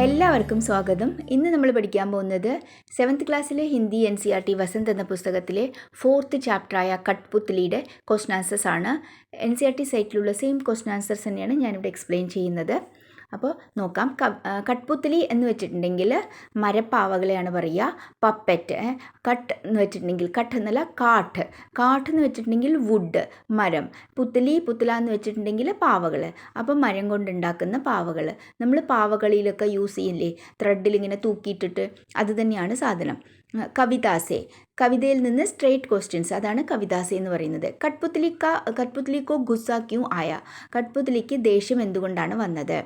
എല്ലാവർക്കും സ്വാഗതം. ഇന്ന് നമ്മൾ പഠിക്കാൻ പോകുന്നത് 7th ക്ലാസ്സിലെ ഹിന്ദി NCERT വസന്ത് എന്ന പുസ്തകത്തിലെ 4th ചാപ്റ്ററായ കഠ്പുത്ലിയുടെ ക്വസ്റ്റ്യൻ ആൻസേഴ്സ് ആണ്. NCERT സൈറ്റിലുള്ള സെയിം ക്വസ്റ്റ്യൻ ആൻസേഴ്സ് തന്നെയാണ് ഞാനിവിടെ എക്സ്പ്ലെയിൻ ചെയ്യുന്നത്. അപ്പോൾ നോക്കാം. കഠ്പുത്ലി എന്ന് വെച്ചിട്ടുണ്ടെങ്കിൽ മരപ്പാവകളെയാണ് പറയുക. പപ്പറ്റ്. കട്ട് എന്ന് വെച്ചിട്ടുണ്ടെങ്കിൽ കട്ട് എന്നല്ല കാട്ട്. കാട്ട് എന്ന് വെച്ചിട്ടുണ്ടെങ്കിൽ വുഡ്, മരം. പുത്തല എന്ന് വെച്ചിട്ടുണ്ടെങ്കിൽ പാവകൾ. അപ്പം മരം കൊണ്ടുണ്ടാക്കുന്ന പാവകൾ. നമ്മൾ പാവകളിലൊക്കെ യൂസ് ചെയ്യില്ലേ, ത്രെഡിൽ ഇങ്ങനെ തൂക്കിയിട്ടിട്ട്, അത് തന്നെയാണ് സാധനം. കവിതാസെ, കവിതയിൽ നിന്ന് സ്ട്രേറ്റ് ക്വസ്റ്റ്യൻസ്, അതാണ് കവിതാസെ എന്ന് പറയുന്നത്. കഠ്പുത്ലിക്കോ ഗുസ്സ ക്യൂ ആയ, കഠ്പുത്ലിക്ക് ദേഷ്യം എന്തുകൊണ്ടാണ് വന്നത്?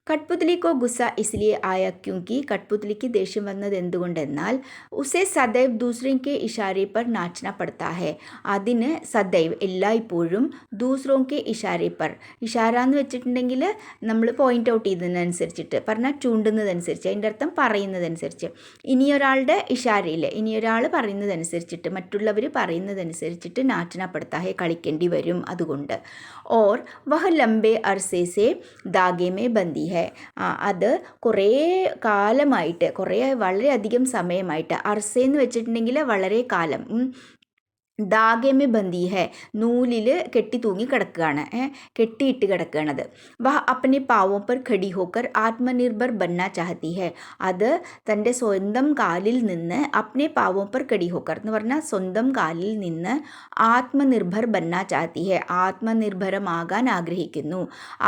കഠ്പുത്ലിക്കോ ഗുസ്സ ഇസ്ലിയെ ആയ ക്യൂങ്കി, കഠ്പുത്ലിക്ക് ദേഷ്യം വന്നത് എന്തുകൊണ്ടെന്നാൽ ഉസെ സദൈവ് ദൂസറോക്കെ ഇഷാരെ പർ നാച്ചന പടുത്താ ഹെ, അതിന് സദൈവ് എല്ലായ്പ്പോഴും ദൂസറോക്കെ ഇഷാരെ പർ, ഇഷാര എന്ന് വെച്ചിട്ടുണ്ടെങ്കിൽ നമ്മൾ പോയിൻ്റ് ഔട്ട് ചെയ്യുന്നതനുസരിച്ചിട്ട്, പറഞ്ഞാൽ ചൂണ്ടുന്നതനുസരിച്ച്, അതിൻ്റെ അർത്ഥം പറയുന്നതനുസരിച്ച്. ഇനിയൊരാളുടെ ഇഷാരയിൽ, ഇനിയൊരാൾ പറയുന്നതനുസരിച്ചിട്ട്, മറ്റുള്ളവർ പറയുന്നതനുസരിച്ചിട്ട് നാച്ചന പടുത്താ ഹെ, കളിക്കേണ്ടി വരും. അതുകൊണ്ട് ഓർ വഹ ലംബെ അർസെ സെ ദാഗെ മേ ബന്ദി ഹെ, അത് കുറേ കാലമായിട്ട്, വളരെയധികം സമയമായിട്ട്, അർസെ എന്ന് വെച്ചിട്ടുണ്ടെങ്കിൽ വളരെ കാലം, ദാഗേമേ ബന്ദി ഹെ, നൂലിൽ കെട്ടി തൂങ്ങി കിടക്കുകയാണ്, കെട്ടിയിട്ട് കിടക്കുകയാണത്. വഹ അപ്പനെ പാവോं पर खड़ी होकर ആത്മനിർഭർ ബന്ന ചാഹത്തി ഹെ, അത് തൻ്റെ സ്വന്തം കാലിൽ നിന്ന്, അപ്നെ പാവോं पर खड़ी होकर എന്ന് പറഞ്ഞാൽ സ്വന്തം കാലിൽ നിന്ന്, ആത്മനിർഭർ ബന്ന ചാഹത്തി ഹെ, ആത്മനിർഭരമാകാൻ ആഗ്രഹിക്കുന്നു.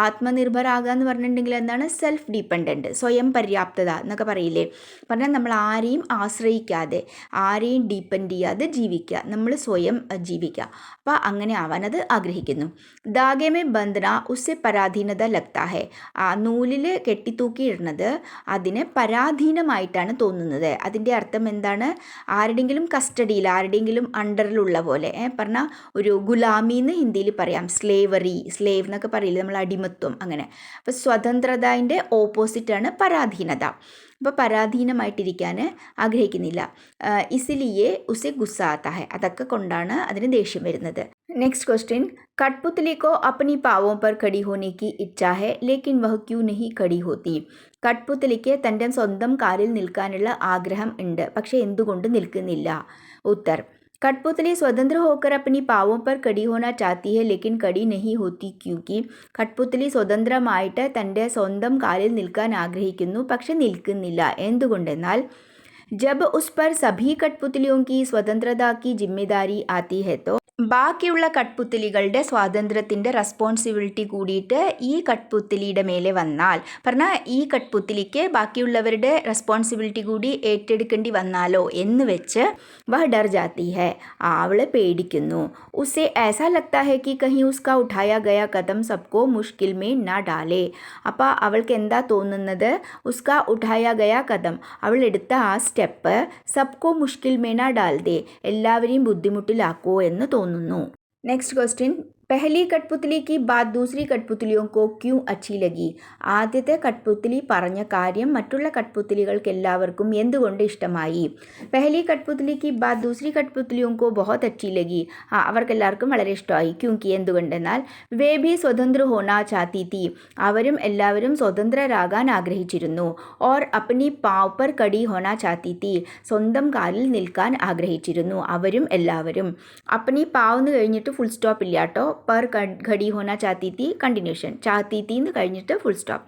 ആത്മനിർഭരാകുക എന്ന് പറഞ്ഞിട്ടുണ്ടെങ്കിൽ എന്താണ്? സെൽഫ് ഡിപ്പെൻഡൻറ്റ്, സ്വയം പര്യാപ്തത എന്നൊക്കെ പറയില്ലേ. പറഞ്ഞാൽ നമ്മൾ ആരെയും ആശ്രയിക്കാതെ, ആരെയും ഡിപ്പെൻഡ് ചെയ്യാതെ ജീവിക്കുക, നമ്മൾ സ്വയം ജീവിക്കുക. അപ്പോൾ അങ്ങനെ ആവാൻ അത് ആഗ്രഹിക്കുന്നു. ദാഗേമേ ബന്ധന ഉസ്സെ പരാധീനത ലഗ്താ ഹെ, ആ നൂലിൽ കെട്ടിത്തൂക്കിയിടുന്നത് അതിന് പരാധീനമായിട്ടാണ് തോന്നുന്നത്. അതിൻ്റെ അർത്ഥം എന്താണ്? ആരുടെയെങ്കിലും കസ്റ്റഡിയിൽ, ആരുടെയെങ്കിലും അണ്ടറിലുള്ള പോലെ, പറഞ്ഞാൽ ഒരു ഗുലാമി എന്ന് ഹിന്ദിയിൽ പറയാം, സ്ലേവറി, സ്ലേവ് എന്നൊക്കെ പറയില്ലേ നമ്മൾ, അടിമത്വം, അങ്ങനെ. അപ്പോൾ സ്വതന്ത്രതയുടെ ഓപ്പോസിറ്റാണ് പരാധീനത. അപ്പോൾ പരാധീനമായിട്ടിരിക്കാൻ ആഗ്രഹിക്കുന്നില്ല. ഇസിലിയെ ഉസെ ഗുസ്സ ആത്താ ഹെ, അതൊക്കെ കൊണ്ടാണ് അതിന് ദേഷ്യം വരുന്നത്. നെക്സ്റ്റ് ക്വസ്റ്റ്യൻ, കഠ്പുത്ലി को अपनी पावों पर खड़ी होने की इच्छा है लेकिन वह क्यों नहीं खड़ी होती, കഠ്പുത്ലിക്ക് തൻ്റെ സ്വന്തം കാലിൽ നിൽക്കാനുള്ള ആഗ്രഹം ഉണ്ട്, പക്ഷേ എന്തുകൊണ്ട് നിൽക്കുന്നില്ല? ഉത്തർ, कठपुतली स्वतंत्र होकर अपनी पावों पर खड़ी होना चाहती है लेकिन खड़ी नहीं होती क्योंकि കഠ്പുത്ലി സ്വതന്ത്രമായിട്ട് തൻ്റെ സ്വന്തം കാലിൽ നിൽക്കാൻ ആഗ്രഹിക്കുന്നു, പക്ഷെ നിൽക്കുന്നില്ല. എന്തുകൊണ്ടെന്നാൽ जब उस पर सभी कठपुतलियों की स्वतंत्रता की जिम्मेदारी आती है तो, ബാക്കിയുള്ള കഠ്പുത്ലികളുടെ സ്വാതന്ത്ര്യത്തിൻ്റെ റെസ്പോൺസിബിലിറ്റി കൂടിയിട്ട് ഈ കഠ്പുത്ലിയുടെ മേലെ വന്നാൽ, പറഞ്ഞാൽ ഈ കഠ്പുത്ലിക്ക് ബാക്കിയുള്ളവരുടെ റെസ്പോൺസിബിലിറ്റി കൂടി ഏറ്റെടുക്കേണ്ടി വന്നാലോ എന്ന് വെച്ച് വഹ ഡർ ജാത്തി ഹെ, അവൾ പേടിക്കുന്നു. ഉസെ ऐसा लगता है कि कहीं उसका उठाया गया कदम सबको मुश्किल में ना डाले, അപ്പോൾ അവൾക്ക് എന്താ തോന്നുന്നത്? ഉസ്കാ ഉഠായ ഗയ കദം, അവൾ എടുത്ത ആ സ്റ്റെപ്പ് സബ്കോ മുഷ്കിൽ മേ നാ ഡാൽ ദേ, എല്ലാവരെയും ബുദ്ധിമുട്ടിലാക്കോ എന്ന് തോന്നുന്നു. നെക്സ്റ്റ് ക്വസ്റ്റ്യൻ, पहली कठपुतली की बात दूसरी कठपुतलियों को क्यों अच्छी लगी, ആദ്യത്തെ കഠ്പുത്ലി പറഞ്ഞ കാര്യം മറ്റുള്ള കഠ്പുത്ലികൾക്ക് എല്ലാവർക്കും എന്തുകൊണ്ട് ഇഷ്ടമായി? പഹലി കഠ്പുത്ലി की बात दूसरी कठपुतलियों को बहुत अच्छी लगी, അവർക്കെല്ലാവർക്കും വളരെ ഇഷ്ടമായി. ക്യൂങ്കി, എന്തുകൊണ്ടെന്നാൽ വേ ഭി സ്വതന്ത്ര ഹോനാ ചാത്തി തീ, അവരും എല്ലാവരും സ്വതന്ത്രരാകാൻ ആഗ്രഹിച്ചിരുന്നു. ഓർ അപ്നി പാവ് പർ കടി ഹോനാ ചാത്തി തീ, സ്വന്തം കാലിൽ നിൽക്കാൻ ആഗ്രഹിച്ചിരുന്നു, അവരും എല്ലാവരും. അപ്നി പാവ് എന്ന് കഴിഞ്ഞിട്ട് ഫുൾ സ്റ്റോപ്പ് ഇല്ല കേട്ടോ, पर घड़ी होना चाहती थी, कंटिन्यूशन, चाहती थी എന്ന് കഴിഞ്ഞിട്ട് ഫുൾ സ്റ്റോപ്പ്.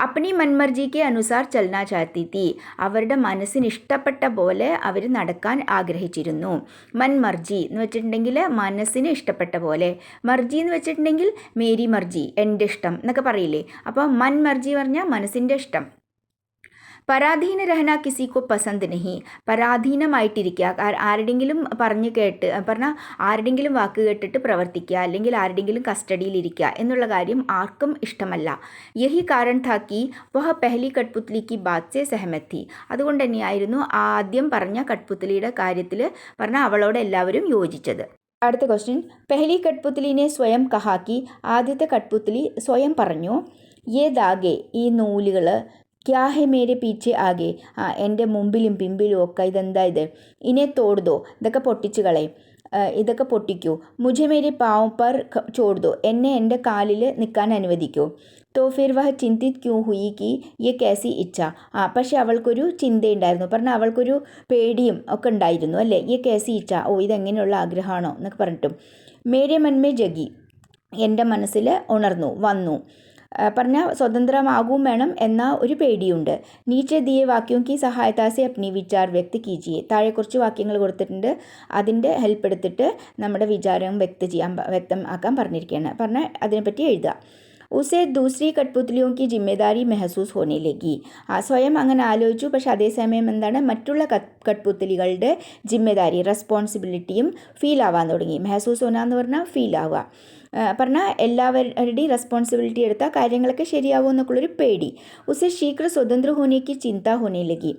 अपनी मनमर्जी അനുസാർ ചലന ചാത്തി തീ, അവരുടെ മനസ്സിന് ഇഷ്ടപ്പെട്ട പോലെ അവർ നടക്കാൻ ആഗ്രഹിച്ചിരുന്നു. മൻമർജി എന്ന് വെച്ചിട്ടുണ്ടെങ്കിൽ മനസ്സിന് ഇഷ്ടപ്പെട്ട പോലെ, മർജി എന്ന് വെച്ചിട്ടുണ്ടെങ്കിൽ മേരി മർജി, എൻ്റെ ഇഷ്ടം എന്നൊക്കെ പറയില്ലേ. അപ്പോൾ മൻമർജി പറഞ്ഞാൽ മനസ്സിൻ്റെ ഇഷ്ടം. പരാധീന രഹന കിസിക്കോ പസന്ത് നഹി, പരാധീനമായിട്ടിരിക്കുക, ആരുടെങ്കിലും പറഞ്ഞു കേട്ട്, പറഞ്ഞാൽ ആരുടെങ്കിലും വാക്ക് കേട്ടിട്ട് പ്രവർത്തിക്കുക, അല്ലെങ്കിൽ ആരുടെങ്കിലും കസ്റ്റഡിയിലിരിക്കുക എന്നുള്ള കാര്യം ആർക്കും ഇഷ്ടമല്ല. യഹി കാരൺ താ കി വഹ പെഹലി കഠ്പുത്ലി കി ബാത് സെ സെഹമത് തി, അതുകൊണ്ട് തന്നെയായിരുന്നു ആദ്യം പറഞ്ഞ കഠ്പുത്ലിയുടെ കാര്യത്തിൽ പറഞ്ഞാൽ അവളോട് എല്ലാവരും യോജിച്ചത്. അടുത്ത ക്വസ്റ്റ്യൻ, പെഹലി കഠ്പുത്ലിനെ സ്വയം കഹാക്കി, ആദ്യത്തെ കഠ്പുത്ലി സ്വയം പറഞ്ഞു, യേ ദാഗെ, ഈ നൂലുകൾ, ക്യാ ഹെ മേരെ പീച്ചെ ആകെ, എൻ്റെ മുമ്പിലും പിമ്പിലും ഒക്കെ ഇതെന്താ ഇത്, ഇനെ തോടുതോ, ഇതൊക്കെ പൊട്ടിച്ച് കളയും. ഇതൊക്കെ പൊട്ടിക്കൂ. മുझे मेरे पाँव पर छोड़ दो, എന്നെ എൻ്റെ കാലിൽ നിൽക്കാൻ അനുവദിക്കൂ. तो फिर वह चिंतित क्यों हुई कि ये कैसी ഇച്ഛ. പക്ഷെ അവൾക്കൊരു ചിന്തയുണ്ടായിരുന്നു, പറഞ്ഞാൽ അവൾക്കൊരു പേടിയും ഒക്കെ ഉണ്ടായിരുന്നു അല്ലേ. ये कैसी ഇച്ഛ, ഇതെങ്ങനെയുള്ള ആഗ്രഹമാണോ എന്നൊക്കെ പറഞ്ഞിട്ടും. മേരെ മൻമേ ജഗി, എൻ്റെ മനസ്സിൽ ഉണർന്നു വന്നു. പറഞ്ഞാൽ സ്വതന്ത്രമാകും വേണം എന്ന ഒരു പേടിയുണ്ട്. നീച്ചെ ദിയെ വാക്യോം കി സഹായതാസെ അപ്നി വിചാർ വ്യക്തി കീജിയെ. താഴെ കുറച്ച് വാക്യങ്ങൾ കൊടുത്തിട്ടുണ്ട്, അതിൻ്റെ ഹെൽപ്പ് എടുത്തിട്ട് നമ്മുടെ വിചാരം വ്യക്തമാക്കാൻ പറഞ്ഞിരിക്കുകയാണ്. പറഞ്ഞാൽ അതിനെപ്പറ്റി എഴുതുക. ഉസെ ദൂസരി കഠ്പുത്ലിയോं की जिम्मेदारी महसूस होने लगी. സ്വയം അങ്ങനെ ആലോചിച്ചു, പക്ഷെ അതേസമയം എന്താണ് മറ്റുള്ള കഠ്പുത്ലികളുടെ ജിമ്മേദാരി റെസ്പോൺസിബിലിറ്റിയും ഫീൽ ആവാൻ തുടങ്ങി. മെഹസൂസ് ഹോന എന്ന് പറഞ്ഞാൽ ഫീൽ ആവുക, പറഞ്ഞാൽ എല്ലാവരുടെയും റെസ്പോൺസിബിലിറ്റി എടുത്താൽ കാര്യങ്ങളൊക്കെ ശരിയാവും എന്നൊക്കെയുള്ളൊരു പേടി. ഉസെ ശീഘ്ര സ്വതന്ത്ര ഹോനേക്ക് ചിന്ത ഹോനെ ലഗി.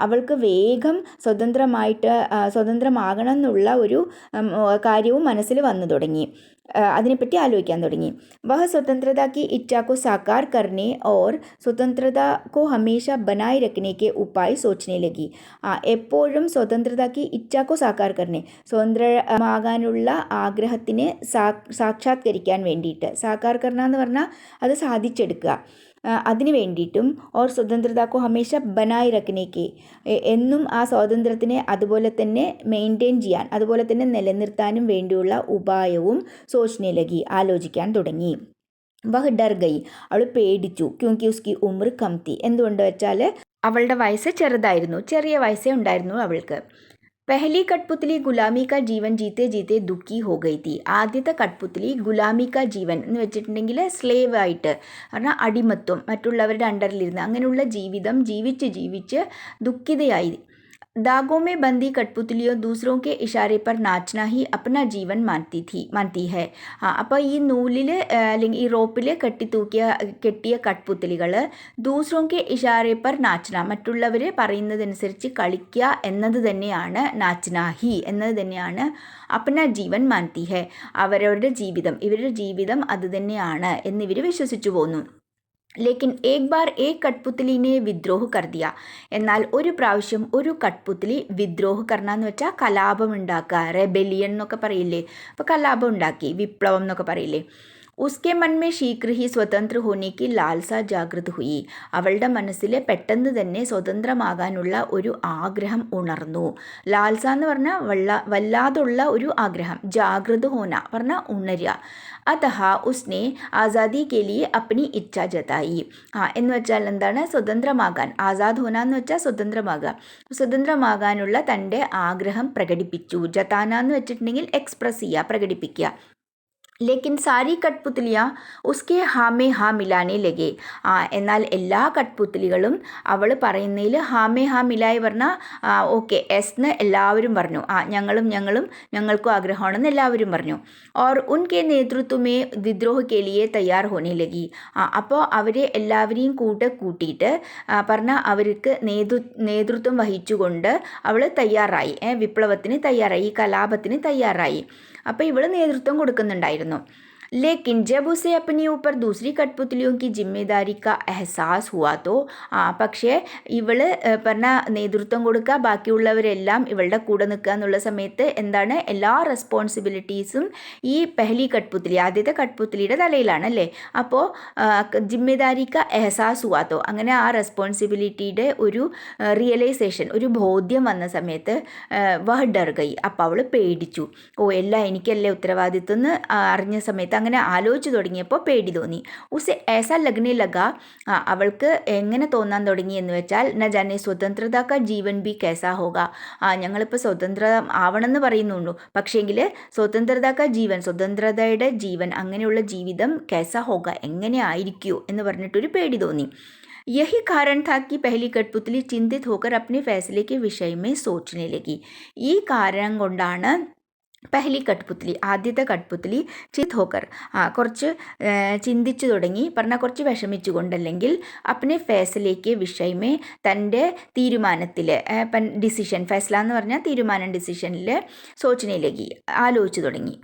അവൾക്ക് വേഗം സ്വതന്ത്രമാകണം എന്നുള്ള ഒരു കാര്യവും മനസ്സിൽ വന്നു തുടങ്ങി, അതിനെപ്പറ്റി ആലോചിക്കാൻ തുടങ്ങി. വഹ സ്വതന്ത്രത की इच्छा को साकार करने और स्वतंत्रता को हमेशा बनाए रखने के उपाय सोचने लगी. എപ്പോഴും സ്വതന്ത്രത की इच्छा को साकार करने, സ്വതന്ത്രമാകാനുള്ള ആഗ്രഹത്തിനെ സാക്ഷാത്കരിക്കാൻ വേണ്ടിയിട്ട്, സാക്കാർ കർണ എന്ന് പറഞ്ഞാൽ അത് സാധിച്ചെടുക്കുക, അതിന് വേണ്ടിയിട്ടും ഓർ സ്വതന്ത്രതാക്കോ ഹമേശ ബനായി രഖ്നേക്ക്, എന്നും ആ സ്വാതന്ത്ര്യത്തിനെ അതുപോലെ തന്നെ മെയിൻറ്റെയിൻ ചെയ്യാൻ, അതുപോലെ തന്നെ നിലനിർത്താനും വേണ്ടിയുള്ള ഉപായവും സോച്നെ ലഗി, ആലോചിക്കാൻ തുടങ്ങി. വഹ് ഡർ ഗയി, അവൾ പേടിച്ചു. ക്യോങ്കി ഉസ്കി ഉമ്ർ കം തി, എന്തുകൊണ്ട് വെച്ചാൽ അവളുടെ വയസ്സ് ചെറുതായിരുന്നു, ചെറിയ വയസ്സേ ഉണ്ടായിരുന്നു അവൾക്ക്. पहली कठपुतली गुलामी का जीवन जीते जीते दुखी हो गई थी. ആദ്യത്തെ കഠ്പുത്ലി ഗുലാമി കാ ജീവൻ എന്ന് വെച്ചിട്ടുണ്ടെങ്കിൽ സ്ലേവ് ആയിട്ട്, പറഞ്ഞാൽ അടിമത്വം, മറ്റുള്ളവരുടെ അണ്ടറിലിരുന്ന് അങ്ങനെയുള്ള ജീവിതം ജീവിച്ച് ദുഃഖിതയായി. दागों में बंदी कठपुतलियों दूसरों के इशारे पर नाचना ही अपना जीवन मानती है. അപ്പോൾ ഈ നൂലിൽ അല്ലെങ്കിൽ ഈ റോപ്പിൽ കെട്ടിയ കഠ്പുത്തലികൾ ദൂസറോക്കെ ഇഷാരെ പർ നാച്ചന, മറ്റുള്ളവർ പറയുന്നതനുസരിച്ച് കളിക്കുക എന്നത് തന്നെയാണ്, നാച്ചന ഹി എന്നത് തന്നെയാണ് അപ്ന ജീവൻ മാൻതി ഹെ, അവരവരുടെ ജീവിതം, ഇവരുടെ ജീവിതം അത് തന്നെയാണ് എന്നിവർ വിശ്വസിച്ചു പോന്നു. ലേക്കിൻ ഏക് ബാർ ഏക് കഠ്പുത്ലിനെ വിദ്രോഹ് കർ ദിയ, എന്നാൽ ഒരു പ്രാവശ്യം ഒരു കഠ്പുത്ലി വിദ്രോഹ് കർണ എന്ന് വെച്ചാൽ കലാപം ഉണ്ടാക്കുക, റെബെലിയൻ എന്നൊക്കെ പറയില്ലേ, അപ്പോൾ കലാപം ഉണ്ടാക്കി, വിപ്ലവം എന്നൊക്കെ പറയില്ലേ. ഉസ്കെ മൻമേ ശീഘ്ര ഹി സ്വതന്ത്ര ഹോനേക്ക് ലാൽസ ജാഗ്രത് ഹുയി, അവളുടെ മനസ്സിൽ പെട്ടെന്ന് തന്നെ സ്വതന്ത്രമാകാനുള്ള ഒരു ആഗ്രഹം ഉണർന്നു. ലാൽസ എന്ന് പറഞ്ഞാൽ വല്ലാതുള്ള ഒരു ആഗ്രഹം, ജാഗ്രത് ഹോന പറഞ്ഞാൽ ഉണരുക. അതഹ ഉസ്നെ ആസാദി കെ ലിയെ അപ്നി ഇച്ഛ ജതായി, എന്ന് വെച്ചാൽ എന്താണ്, സ്വതന്ത്രമാകാൻ, ആസാദ് ഹോന എന്ന് വെച്ചാൽ സ്വതന്ത്രമാകുക, സ്വതന്ത്രമാകാനുള്ള തൻ്റെ ആഗ്രഹം പ്രകടിപ്പിച്ചു. ജതാന എന്ന് വെച്ചിട്ടുണ്ടെങ്കിൽ എക്സ്പ്രസ് ചെയ്യുക, പ്രകടിപ്പിക്കുക. ലേക്കിൻ സാരി കഠ്പുത്ലിയ ഉസ്കെ ഹാമേ ഹാ മിലാനെ ലഗെ, എന്നാൽ എല്ലാ കഠ്പുത്ലികളും അവൾ പറയുന്നതിൽ ഹാമേ ഹാ മിലായി പറഞ്ഞാൽ ഓക്കെ എസ് എന്ന് എല്ലാവരും പറഞ്ഞു, ഞങ്ങൾക്കും ആഗ്രഹമാണെന്ന് എല്ലാവരും പറഞ്ഞു. ഓർ ഉൻകെ നേതൃത്വമേ വിദ്രോഹ കേലിയെ തയ്യാർ ഹോനെ ലഗി, അപ്പോൾ അവരെ എല്ലാവരെയും കൂട്ടിയിട്ട് പറഞ്ഞാൽ അവർക്ക് നേതൃത്വം വഹിച്ചുകൊണ്ട് അവൾ തയ്യാറായി, വിപ്ലവത്തിന് തയ്യാറായി, കലാപത്തിന് തയ്യാറായി. അപ്പോൾ ഇവൾ നേതൃത്വം കൊടുക്കുന്നുണ്ടായിരുന്നു. लेकिन जब उसे अपने ऊपर दूसरी कठपुतलियों की जिम्मेदारी का एहसास हुआ तो, പക്ഷേ ഇവൾ പറഞ്ഞ നേതൃത്വം കൊടുക്കുക, ബാക്കിയുള്ളവരെല്ലാം ഇവളുടെ കൂടെ നിൽക്കുക എന്നുള്ള സമയത്ത് എന്താണ്, എല്ലാ റെസ്പോൺസിബിലിറ്റീസും ഈ പെഹ്ലി കഠ്പുത്ലി, ആദ്യത്തെ കഠ്പുത്ലിയുടെ തലയിലാണ് അല്ലേ. അപ്പോൾ ജിമ്മേദാരി കാ എഹസാസ് ഹുവാത്തോ, അങ്ങനെ ആ റെസ്പോൺസിബിലിറ്റിയുടെ ഒരു റിയലൈസേഷൻ, ഒരു ബോധ്യം വന്ന സമയത്ത് വഹ് ഡർ ഗയി, അപ്പോൾ അവൾ പേടിച്ചു. എല്ലാം എനിക്കല്ലേ ഉത്തരവാദിത്വം എന്ന് അറിഞ്ഞ സമയത്ത്, അങ്ങനെ ആലോചിച്ച് തുടങ്ങിയപ്പോൾ പേടി തോന്നി. ഉസെ ഏസാ ലഗ്നെ ലഗ, അവൾക്ക് എങ്ങനെ തോന്നാൻ തുടങ്ങി എന്ന് വെച്ചാൽ, ന ജാനെ സ്വതന്ത്രത കാ ജീവൻ ബി കേസാ ഹോഗ, ഞങ്ങളിപ്പോൾ സ്വതന്ത്ര ആവണമെന്ന് പറയുന്നുള്ളൂ, പക്ഷേങ്കിൽ സ്വതന്ത്രത കാ ജീവൻ, സ്വതന്ത്രതയുടെ ജീവൻ, അങ്ങനെയുള്ള ജീവിതം കേസാ ഹോഗ, എങ്ങനെ ആയിരിക്കുമോ എന്ന് പറഞ്ഞിട്ടൊരു പേടി തോന്നി. यही कारण था कि पहली कठपुतली चिंतित होकर अपने फैसले के विषय में सोचने लगी. ഈ കാരണം കൊണ്ടാണ് പെഹ്ലി കഠ്പുത്ലി, ആദ്യത്തെ കഠ്പുത്ലി ചിത് ഹോക്കർ, കുറച്ച് ചിന്തിച്ചു തുടങ്ങി, പറഞ്ഞാൽ കുറച്ച് വിഷമിച്ചു കൊണ്ടല്ലെങ്കിൽ അപ്നെ ഫേസലേക്ക് വിഷയമേ, തൻ്റെ തീരുമാനത്തിൽ, ഡിസിഷൻ, ഫേസല എന്ന് പറഞ്ഞാൽ തീരുമാനം, ഡിസിഷനിൽ സോച്ചനയിലേക്ക് ആലോചിച്ചു തുടങ്ങി.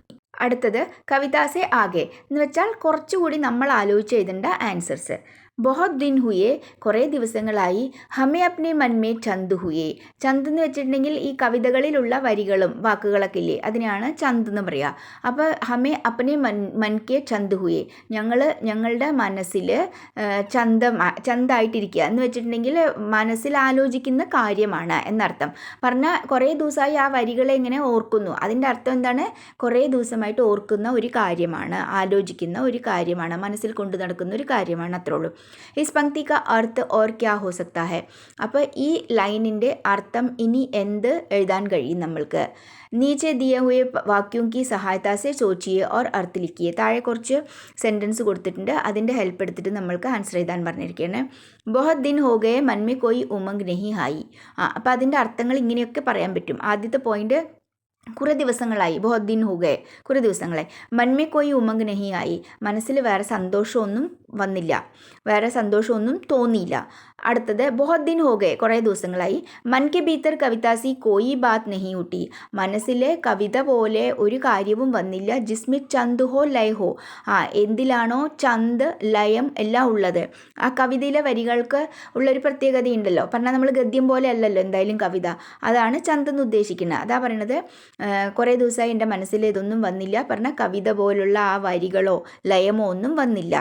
അടുത്തത് കവിതാസെ ആകെ എന്ന് വെച്ചാൽ കുറച്ചുകൂടി നമ്മൾ ആലോചിച്ച് എഴുതേണ്ട ആൻസേഴ്സ്. बहुत दिन हुए കുറേ ദിവസങ്ങളായി ഹമേ അപ്നെ മൻ മേ ചന്ദ് ഹുയേ. ചന്ദ് എന്ന് വെച്ചിട്ടുണ്ടെങ്കിൽ ഈ കവിതകളിലുള്ള വരികളും വാക്കുകളൊക്കെ ഇല്ലേ, അതിനെയാണ് ചന്ദ് എന്ന് പറയുക. അപ്പോൾ ഹമേ അപ്നെ മൻകെ ചന്ദ് ഹുയേ, ഞങ്ങളുടെ മനസ്സിൽ ചന്തായിട്ടിരിക്കുക എന്ന് വെച്ചിട്ടുണ്ടെങ്കിൽ മനസ്സിൽ ആലോചിക്കുന്ന കാര്യമാണ് എന്നർത്ഥം. പറഞ്ഞാൽ കുറേ ദിവസമായി ആ വരികളെ ഇങ്ങനെ ഓർക്കുന്നു. അതിൻ്റെ അർത്ഥം എന്താണ്? കുറേ ദിവസമായിട്ട് ഓർക്കുന്ന ഒരു കാര്യമാണ്, ആലോചിക്കുന്ന ഒരു കാര്യമാണ്, മനസ്സിൽ കൊണ്ടു നടക്കുന്ന ഒരു കാര്യമാണ്, അത്രേ ഉള്ളൂ. ഇസ് പങ്ക്തി കാ അർത്ഥ് ഓർ ക്യാ ഹോ സക്താ ഹൈ. അപ്പോൾ ഈ ലൈനിൻ്റെ അർത്ഥം ഇനി എന്ത് എഴുതാൻ കഴിയും നമ്മൾക്ക്? നീച്ചെ ദിയ ഹുയെ വാക്യോം കി സഹായതാ സെ സോച്ചിയെ ഓർ അർത്ഥ് ലിഖിയെ. താഴെ കുറച്ച് സെൻറ്റൻസ് കൊടുത്തിട്ടുണ്ട്, അതിൻ്റെ ഹെൽപ്പ് എടുത്തിട്ട് നമ്മൾക്ക് ആൻസർ എഴുതാൻ പറഞ്ഞിരിക്കുകയാണ്. ബഹുത് ദിൻ ഹോ ഗയെ മൻ മേ കോയി ഉമംഗ് നഹി ഹായി. അപ്പോൾ അതിൻ്റെ അർത്ഥങ്ങൾ ഇങ്ങനെയൊക്കെ പറയാൻ പറ്റും. ആദ്യത്തെ പോയിന്റ്, കുറേ ദിവസങ്ങളായി, ബഹുത് ദിൻ ഹോ ഗയെ, കുറേ ദിവസങ്ങളായി. മൻമേ കോയി ഉമംഗ് നഹി ആയി, മനസ്സിൽ വേറെ സന്തോഷമൊന്നും വന്നില്ല, വേറെ സന്തോഷമൊന്നും തോന്നിയില്ല. അടുത്തത് ബഹുത് ദിൻ ഹോ ഗയെ, കുറേ ദിവസങ്ങളായി. മൻ കെ ഭീത്തർ കവിതാസി കോയി ബാത് നഹി ഉട്ടി, മനസ്സിലെ കവിത പോലെ ഒരു കാര്യവും വന്നില്ല. ജിസ്മി ചന്ദ് ഹോ ലയ ഹോ, എന്തിലാണോ ചന്ദ് ലയം എല്ലാം ഉള്ളത്. ആ കവിതയിലെ വരികൾക്ക് ഉള്ളൊരു പ്രത്യേകതയുണ്ടല്ലോ, പറഞ്ഞാൽ നമ്മൾ ഗദ്യം പോലെ അല്ലല്ലോ എന്തായാലും കവിത, അതാണ് ചന്ദ് എന്ന് ഉദ്ദേശിക്കുന്നത്. അതാ പറയണത്, കുറേ ദിവസമായി എൻ്റെ മനസ്സിൽ ഇതൊന്നും വന്നില്ല, പറഞ്ഞാൽ കവിത പോലുള്ള ആ വരികളോ ലയമോ ഒന്നും വന്നില്ല.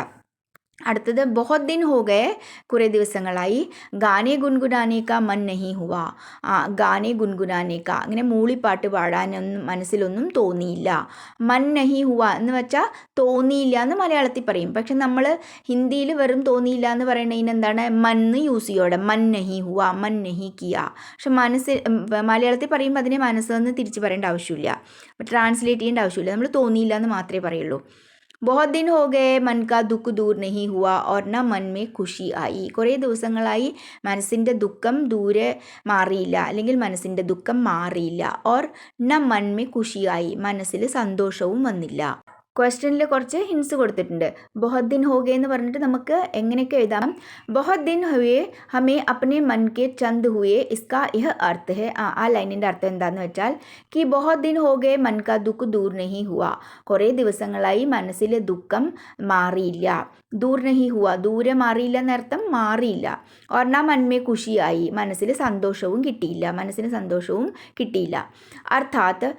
അടുത്തത് ബഹുത് ദിൻ ഹോ ഗയെ, കുറേ ദിവസങ്ങളായി. ഗാനെ ഗുൻഗുനാനേക്ക മൻ നഹി ഹുവ, ഗാനെ ഗുൻഗുനാനേക്ക, അങ്ങനെ മൂളിപ്പാട്ട് പാടാനൊന്നും മനസ്സിലൊന്നും തോന്നിയില്ല. മൻ നഹി ഹുവ എന്ന് വെച്ചാൽ തോന്നിയില്ല എന്ന് മലയാളത്തിൽ പറയും. പക്ഷെ നമ്മൾ ഹിന്ദിയിൽ വെറും തോന്നിയില്ല എന്ന് പറയുന്നതിന് എന്താണ്? മന്ന് യൂസ് ചെയ്യോടെ, മൻ നഹി ഹുവ, മൻ നഹി കിയ. പക്ഷെ മലയാളത്തിൽ പറയുമ്പോൾ അതിനെ മനസ്സെന്ന് തിരിച്ച് പറയേണ്ട ആവശ്യമില്ല, ട്രാൻസ്ലേറ്റ് ചെയ്യേണ്ട ആവശ്യമില്ല, നമ്മൾ തോന്നിയില്ല എന്ന് മാത്രമേ പറയുള്ളൂ. ബഹുത് ദിൻ ഹോ ഗയെ മൻ കാ ദുഃഖ് ദൂർ നഹി ഹുവ ഓർ ന മൻ മേ ഖുഷി ആയി. കുറേ ദിവസങ്ങളായി മനസ്സിൻ്റെ ദുഃഖം ദൂരെ മാറിയില്ല, അല്ലെങ്കിൽ മനസ്സിൻ്റെ ദുഃഖം മാറിയില്ല. ഓർ ന മൻ മേ ഖുഷി ആയി, മനസ്സിൽ സന്തോഷവും വന്നില്ല. ക്വസ്റ്റ്യനിൽ കുറച്ച് ഹിൻസ് കൊടുത്തിട്ടുണ്ട്. ബഹുത് ദിൻ ഹോ ഗയെ എന്ന് പറഞ്ഞിട്ട് നമുക്ക് എങ്ങനെയൊക്കെ എഴുതാം? ബഹുത് ദിൻ ഹുയെ ഹമേ അപ്നെ മൻ കെ ചന്ദ് ഹുയെ, ഇസ്കാ യഹ് അർത്ഥ് ഹെ. ആ ലൈനിൻ്റെ അർത്ഥം എന്താണെന്ന് വെച്ചാൽ, കി ബഹുത് ദിൻ ഹോ ഗയെ മൻ കാ ദുഃഖ് ദൂർ നഹി ഹുവ, കുറേ ദിവസങ്ങളായി മനസ്സിലെ ദുഃഖം മാറിയില്ല. ദൂർ നഹി ഹുവ, ദൂരെ മാറിയില്ല എന്നർത്ഥം, മാറിയില്ല. ഓർ ന മൻ മേ ഖുഷി ആയി, മനസ്സിൽ സന്തോഷവും കിട്ടിയില്ല, മനസ്സിന് സന്തോഷവും കിട്ടിയില്ല. അർത്ഥാത്ത്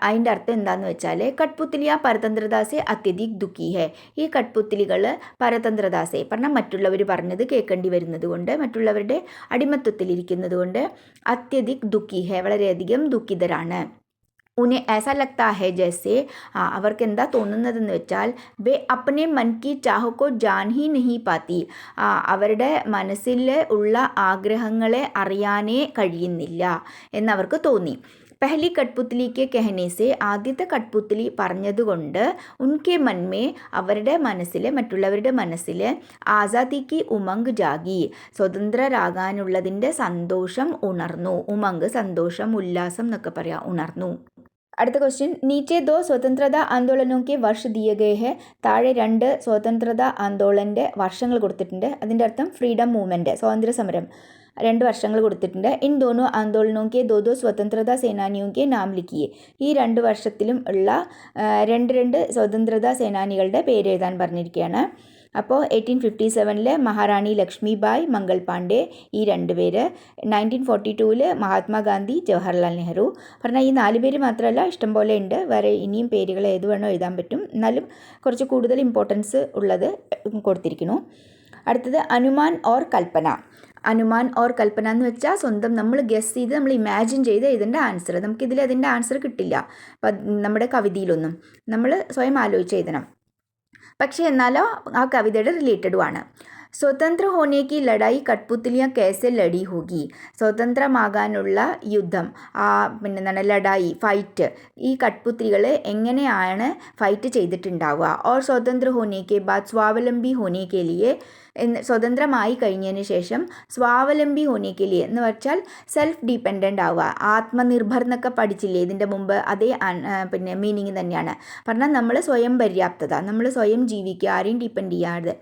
അതിൻ്റെ അർത്ഥം എന്താണെന്ന് വെച്ചാൽ, കഠ്പുത്ലിയ പരതന്ത്രത സെ അത്യധിക് ദുഃഖി ഹെ. ഈ കഠ്പുത്ലികൾ പരതന്ത്രദാസെ പറഞ്ഞാൽ മറ്റുള്ളവർ പറഞ്ഞത് കേൾക്കേണ്ടി വരുന്നത് കൊണ്ട്, മറ്റുള്ളവരുടെ അടിമത്വത്തിലിരിക്കുന്നത് കൊണ്ട്, അത്യധിക് ദുഃഖി ഹെ, വളരെയധികം ദുഃഖിതരാണ്. ഉന്നെ ऐसा लगता है जैसे, അവർക്ക് എന്താ തോന്നുന്നതെന്ന് വെച്ചാൽ, വേ അപ്നെ മൻ കി ചാഹ് കോ ജാൻ ഹി നഹി പാത്തി, അവരുടെ മനസ്സിൽ ഉള്ള ആഗ്രഹങ്ങളെ അറിയാനേ കഴിയുന്നില്ല എന്നവർക്ക് തോന്നി. പഹലി കഠ്പുത്ലിക്ക് കഹനേസെ, ആദ്യത്തെ കഠ്പുത്ലി പറഞ്ഞതുകൊണ്ട്, ഉൻകെ മന്മേ, അവരുടെ മനസ്സിൽ, മറ്റുള്ളവരുടെ മനസ്സിൽ, ആസാദിക്ക് ഉമംഗ് ജാഗി, സ്വതന്ത്രരാകാനുള്ളതിൻ്റെ സന്തോഷം ഉണർന്നു. ഉമംഗ് സന്തോഷം, ഉല്ലാസം എന്നൊക്കെ പറയാം, ഉണർന്നു. അടുത്ത ക്വസ്റ്റ്യൻ, നീച്ചെ ദോ സ്വതന്ത്രത ആന്തോളനോക്ക് വർഷ ദിയ ഗേ ഹെ. താഴെ 2 സ്വതന്ത്രത ആന്തോളൻ്റെ വർഷങ്ങൾ കൊടുത്തിട്ടുണ്ട്. അതിൻ്റെ അർത്ഥം ഫ്രീഡം മൂവ്മെൻറ്റ്, സ്വാതന്ത്ര്യ സമരം, 2 വർഷങ്ങൾ കൊടുത്തിട്ടുണ്ട്. ഇൻ ദോനോ ആന്തോളനോക്കെ ദോ സ്വതന്ത്രത സേനാനിയോക്കെ നാം ലിഖിയെ. ഈ 2 വർഷത്തിലും ഉള്ള 2 സ്വതന്ത്രത സേനാനികളുടെ പേര് എഴുതാൻ പറഞ്ഞിരിക്കുകയാണ്. അപ്പോൾ 1857 മഹാറാണി ലക്ഷ്മിബായ്, മംഗൾ പാണ്ഡെ, ഈ 2 പേര്. 1942 മഹാത്മാഗാന്ധി, ജവഹർലാൽ നെഹ്റു. പറഞ്ഞാൽ ഈ 4 പേര് മാത്രമല്ല, ഇഷ്ടംപോലെ ഉണ്ട്, വേറെ ഇനിയും പേരുകൾ ഏത് വേണോ എഴുതാൻ പറ്റും, എന്നാലും കുറച്ച് കൂടുതൽ ഇമ്പോർട്ടൻസ് ഉള്ളത് കൊടുത്തിരിക്കുന്നു. അടുത്തത് അനുമാൻ ഓർ കൽപ്പന. അനുമാൻ ഓർ കൽപ്പന എന്ന് വെച്ചാൽ സ്വന്തം നമ്മൾ ഗസ് ചെയ്ത്, നമ്മൾ ഇമാജിൻ ചെയ്ത് എഴുതേണ്ട ആൻസർ. നമുക്കിതിൽ അതിൻ്റെ ആൻസർ കിട്ടില്ല നമ്മുടെ കവിതയിലൊന്നും, നമ്മൾ സ്വയം ആലോചിച്ച് എഴുതണം. പക്ഷേ എന്നാലോ ആ കവിതയുടെ റിലേറ്റഡുമാണ്. സ്വതന്ത്ര ഹോനേക്ക് ലഡായി കഠ്പുത്ലിയ കേസെ ലടി ഹോഗി. സ്വതന്ത്രമാകാനുള്ള യുദ്ധം, എന്താണ് ലഡായി, ഫൈറ്റ്, ഈ കഠ്പുത്ലികൾ എങ്ങനെയാണ് ഫൈറ്റ് ചെയ്തിട്ടുണ്ടാവുക. ഓർ സ്വതന്ത്ര ഹോനേക്ക് ബാദ് സ്വാവലംബി ഹോനേക്ക് ലിയെ, സ്വതന്ത്രമായി കഴിഞ്ഞതിന് ശേഷം സ്വാവലംബി ഹോനേക്ക് ലിയെ എന്ന് വെച്ചാൽ സെൽഫ് ഡിപ്പെൻഡൻ്റ് ആവുക, ആത്മനിർഭർ എന്നൊക്കെ പഠിച്ചില്ലേ ഇതിൻ്റെ മുമ്പ്, അതേ മീനിങ് തന്നെയാണ്. പറഞ്ഞാൽ നമ്മൾ സ്വയം പര്യാപ്തത, നമ്മൾ സ്വയം ജീവിക്കുക, ആരെയും ഡിപ്പെൻഡ് ചെയ്യാതെ,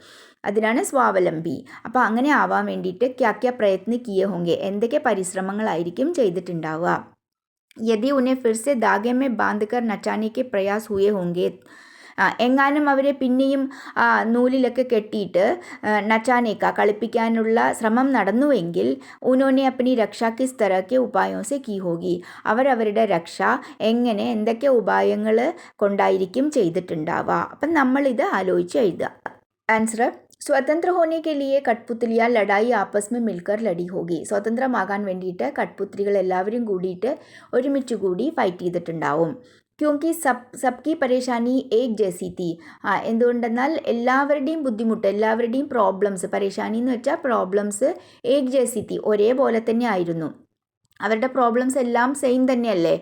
അതിനാണ് സ്വാവലംബി. അപ്പോൾ അങ്ങനെ ആവാൻ വേണ്ടിയിട്ട് ക്യാ പ്രയത്ന കിയെ ഹോങ്കെ, എന്തൊക്കെ പരിശ്രമങ്ങളായിരിക്കും ചെയ്തിട്ടുണ്ടാവുക. യദി ഉന്നെ ഫിർ സെ ധാഗെ മേ ബാന്ധ് കർ നച്ചാനെ കെ പ്രയാസ് ഹുയെ ഹോങ്കെ, എങ്ങാനും അവരെ പിന്നെയും നൂലിലൊക്കെ കെട്ടിയിട്ട് നച്ചാനേക്ക കളിപ്പിക്കാനുള്ള ശ്രമം നടന്നുവെങ്കിൽ ഉനോനെ അപ്പനി രക്ഷ കിസ് തരഹ്കെ ഉപായോ സെ കി ഹോഗി, അവരവരുടെ രക്ഷ എങ്ങനെ എന്തൊക്കെ ഉപായങ്ങൾ കൊണ്ടായിരിക്കും ചെയ്തിട്ടുണ്ടാവുക. അപ്പം നമ്മളിത് ആലോചിച്ച് എഴുതുക. ആൻസർ: സ്വതന്ത്ര ഹോനെ കെ ലിയെ കഠ്പുത്ലിയാ ലഡായി ആപ്പസ് മെ മിൽക്കർ ലടി ഹോഗി. സ്വതന്ത്രമാകാൻ വേണ്ടിയിട്ട് കഠ്പുത്ലികൾ എല്ലാവരും കൂടിയിട്ട് ഒരുമിച്ച് കൂടി ഫൈറ്റ് ചെയ്തിട്ടുണ്ടാവും. ക്യോങ്കി സബ്കി പരേശാനി ഏക് ജേസി തീ. എന്തുകൊണ്ടെന്നാൽ എല്ലാവരുടെയും ബുദ്ധിമുട്ട്, എല്ലാവരുടെയും പ്രോബ്ലംസ്, പരേശാനി എന്ന് വെച്ചാൽ പ്രോബ്ലംസ്, ഏക് ജേസി തീ ഒരേപോലെ തന്നെ ആയിരുന്നു. അവരുടെ പ്രോബ്ലംസ് എല്ലാം സെയിം തന്നെയല്ലേ,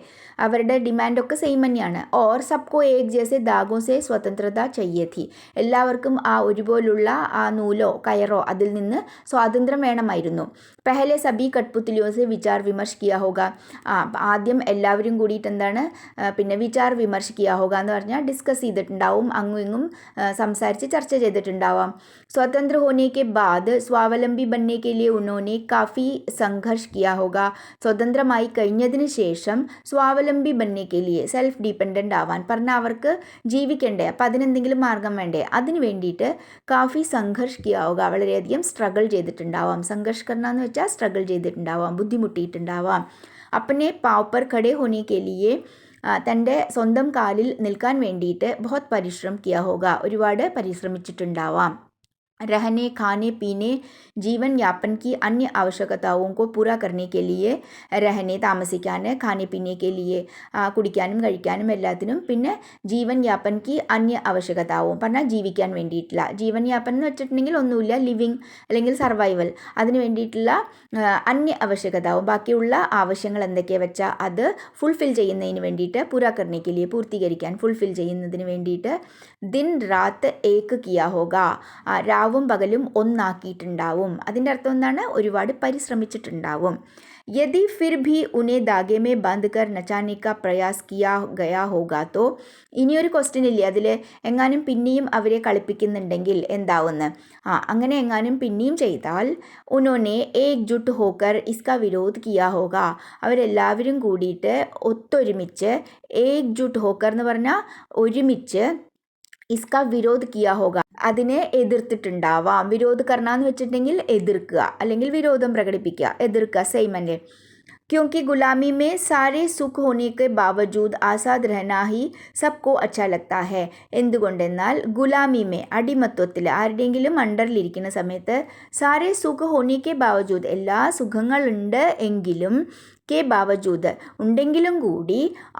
അവരുടെ ഡിമാൻഡൊക്കെ സെയിം തന്നെയാണ്. ഓർ സബ്കോ ഏക് ജേസെ ദാഗോ സെ സ്വതന്ത്രത ചയ്യേ ഥി. എല്ലാവർക്കും ആ ഒരുപോലുള്ള ആ നൂലോ കയറോ അതിൽ നിന്ന് സ്വാതന്ത്ര്യം വേണമായിരുന്നു. പെഹലെ സബി കഠ്പുത്ലിയോ സെ വിചാർ വിമർശ് കിയാ ഹോഗ. ആദ്യം എല്ലാവരും കൂടിയിട്ട് എന്താണ് പിന്നെ വിചാർ വിമർശ് കിയാ ഹോഗ എന്ന് പറഞ്ഞാൽ ഡിസ്കസ് ചെയ്തിട്ടുണ്ടാവും, അങ്ങും ഇങ്ങും സംസാരിച്ച് ചർച്ച ചെയ്തിട്ടുണ്ടാവാം. സ്വതന്ത്ര ഹോനെ കെ ബാദ് സ്വാവലംബി ബന്നെ കെ ലിയെ ഉന്നോനെ കാഫി സംഘർഷ് കിയാ ഹോഗ. സ്വതന്ത്രമായി കഴിഞ്ഞതിന് ശേഷം സ്വാവലംബി ബന്നെ കെ ലിയെ സെൽഫ് ഡിപ്പെൻഡൻ്റ് ആവാൻ പറഞ്ഞാൽ അവർക്ക് ജീവിക്കണ്ടേ, അപ്പം അതിനെന്തെങ്കിലും മാർഗം വേണ്ടേ, അതിന് വേണ്ടിയിട്ട് കാഫി സംഘർഷ് കിയാവുക, വളരെയധികം സ്ട്രഗിൾ ചെയ്തിട്ടുണ്ടാവാം. സംഘർഷ് കർണ എന്ന് വെച്ചാൽ സ്ട്രഗിൾ ചെയ്തിട്ടുണ്ടാവാം, ബുദ്ധിമുട്ടിയിട്ടുണ്ടാവാം. അപ്പനെ പാവ് പർ ഖഡെ ഹോനെ കെ ലിയെ തൻ്റെ സ്വന്തം കാലിൽ നിൽക്കാൻ വേണ്ടിയിട്ട് ബഹുത് പരിശ്രമം കിയാ ഹോഗ, ഒരുപാട് പരിശ്രമിച്ചിട്ടുണ്ടാവാം. रहने खाने पीने जीवन यापन की अन्य आवश्यकताओं को पूरा करने के लिए, रहने താമസിക്കാൻ, खाने पीने के लिए കുടിക്കാനും കഴിക്കാനും എല്ലാത്തിനും, പിന്നെ ജീവൻ യാപ്പൻ കി അന്യ ആവശ്യകതാവും പറഞ്ഞാൽ ജീവിക്കാൻ വേണ്ടിയിട്ടുള്ള, ജീവൻ യാപ്പൻ എന്ന് വെച്ചിട്ടുണ്ടെങ്കിൽ ഒന്നുമില്ല, ലിവിങ് അല്ലെങ്കിൽ സർവൈവൽ, അതിന് വേണ്ടിയിട്ടുള്ള അന്യ ആവശ്യകതാവും ബാക്കിയുള്ള ആവശ്യങ്ങൾ എന്തൊക്കെയാണ് വെച്ചാൽ അത് ഫുൾഫിൽ ചെയ്യുന്നതിന് വേണ്ടിയിട്ട്, പൂരാ കർണേ കെ ലിയെ പൂർത്തീകരിക്കാൻ, ഫുൾഫിൽ ചെയ്യുന്നതിന് വേണ്ടിയിട്ട് ദിൻ രാത്ത് ഏക്ക് കിയാ ഹോഗ, രാവും പകലും ഒന്നാക്കിയിട്ടുണ്ടാവും. അതിൻ്റെ അർത്ഥം എന്താണ്? ഒരുപാട് പരിശ്രമിച്ചിട്ടുണ്ടാവും. യദി ഫിർ ഭി ഉനെ ധാഗെ മേ ബന്ദ് കർ നച്ചാനെ കാ പ്രയാസ് കിയാ ഗയാ ഹോഗാ തോ. ഇനിയൊരു ക്വസ്റ്റ്യൻ ഇല്ലേ അതിൽ, എങ്ങാനും പിന്നെയും അവരെ കളിപ്പിക്കുന്നുണ്ടെങ്കിൽ എന്താവുന്ന്? അങ്ങനെ എങ്ങാനും പിന്നെയും ചെയ്താൽ ഉനോനെ ഏക് ജുട്ട് ഹോക്കർ ഇസ്കാ വിരോധ് കിയാ ഹോഗ, അവരെല്ലാവരും കൂടിയിട്ട് ഒത്തൊരുമിച്ച്, ഏക് ജുട്ട് ഹോക്കർ എന്ന് പറഞ്ഞാൽ ഒരുമിച്ച്, ഇസ്കാ വിരോധ് കിയാ ഹോഗ അതിനെ എതിർത്തിട്ടുണ്ടാവാം. വിരോധ് കർണ എന്ന് വെച്ചിട്ടുണ്ടെങ്കിൽ എതിർക്കുക അല്ലെങ്കിൽ വിരോധം പ്രകടിപ്പിക്കുക, എതിർക്കുക, സെയിം അല്ലേ. क्योंकि गुलामी में सारे सुख होने के बावजूद आज़ाद रहना ही सबको अच्छा लगता है. എന്തുകൊണ്ടെന്നാൽ ഗുലാമിമേ അടിമത്വത്തിൽ ആരുടെയെങ്കിലും അണ്ടറിലിരിക്കുന്ന സമയത്ത്, സാരെ സുഖ ഹോനിക്ക് ബാവജൂദ് എല്ലാ സുഖങ്ങളുണ്ട് എങ്കിലും, കെ ബാവജൂദ് ഉണ്ടെങ്കിലും കൂടി,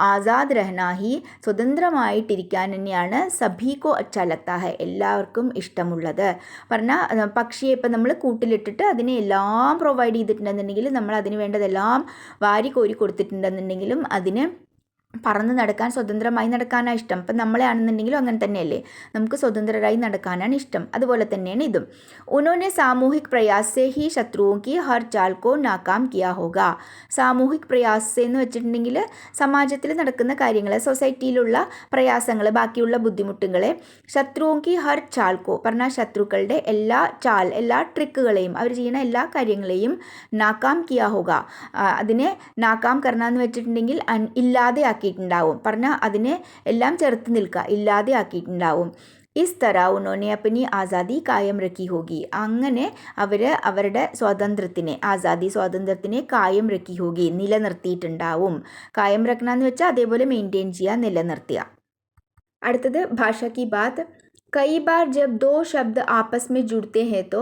ആസാദ് രഹ്നാഹി സ്വതന്ത്രമായിട്ടിരിക്കാൻ തന്നെയാണ് സഭീകോ അച്ഛാ ലഗ്താ ഹൈ എല്ലാവർക്കും ഇഷ്ടമുള്ളത്. പറഞ്ഞാൽ പക്ഷിയെ ഇപ്പം നമ്മൾ കൂട്ടിലിട്ടിട്ട് അതിനെ എല്ലാം പ്രൊവൈഡ് ചെയ്തിട്ടുണ്ടെന്നുണ്ടെങ്കിൽ, നമ്മൾ അതിന് വേണ്ടതെല്ലാം വാരി കോരി കൊടുത്തിട്ടുണ്ടെന്നുണ്ടെങ്കിലും അതിന് പറന്ന് നടക്കാൻ, സ്വതന്ത്രമായി നടക്കാനാണ് ഇഷ്ടം. ഇപ്പം നമ്മളെ ആണെന്നുണ്ടെങ്കിലും അങ്ങനെ തന്നെയല്ലേ, നമുക്ക് സ്വതന്ത്രരായി നടക്കാനാണ് ഇഷ്ടം. അതുപോലെ തന്നെയാണ് ഇതും. ഉനോനെ സാമൂഹിക് പ്രയാസേ ഹി ശത്രുവും കി ഹർ ചാൽ കോ നാകാം കിയാ ഹോഗ. സാമൂഹിക് പ്രയാസ എന്ന് വെച്ചിട്ടുണ്ടെങ്കിൽ സമാജത്തിൽ നടക്കുന്ന കാര്യങ്ങൾ, സൊസൈറ്റിയിലുള്ള പ്രയാസങ്ങൾ, ബാക്കിയുള്ള ബുദ്ധിമുട്ടുകളെ, ശത്രുവും കി ഹർ ചാൽ കോ പറഞ്ഞാൽ ശത്രുക്കളുടെ എല്ലാ എല്ലാ ട്രിക്കുകളെയും, അവർ ചെയ്യുന്ന എല്ലാ കാര്യങ്ങളെയും നാകാം കിയാ ഹോഗ, അതിനെ നാകാം കർണ എന്ന് വെച്ചിട്ടുണ്ടെങ്കിൽ ഇല്ലാതെ ആക്കിയിട്ടുണ്ടാവും. പറഞ്ഞാൽ അതിനെ എല്ലാം ചെറുത്ത് നിൽക്കുക, ഇല്ലാതെ ആക്കിയിട്ടുണ്ടാവും. ഇസ് തര ഉനോനെ അപ്പനി ആസാദി കായം രക്കി ഹോഗി, അങ്ങനെ അവർ അവരുടെ സ്വാതന്ത്ര്യത്തിനെ, സ്വാതന്ത്ര്യത്തിനെ കായം രക്കി ഹോഗി നിലനിർത്തിയിട്ടുണ്ടാവും. കായം രഖ്ന എന്ന് വെച്ചാൽ അതേപോലെ മെയിൻറ്റെയിൻ ചെയ്യുക, നിലനിർത്തുക. അടുത്തത് ഭാഷ കി ബാത്. കൈ ബാർ ജബ് ദോ ശബ്ദ ആപ്പസ് മേ ജുഡ്ത്തെ ഹേ തോ,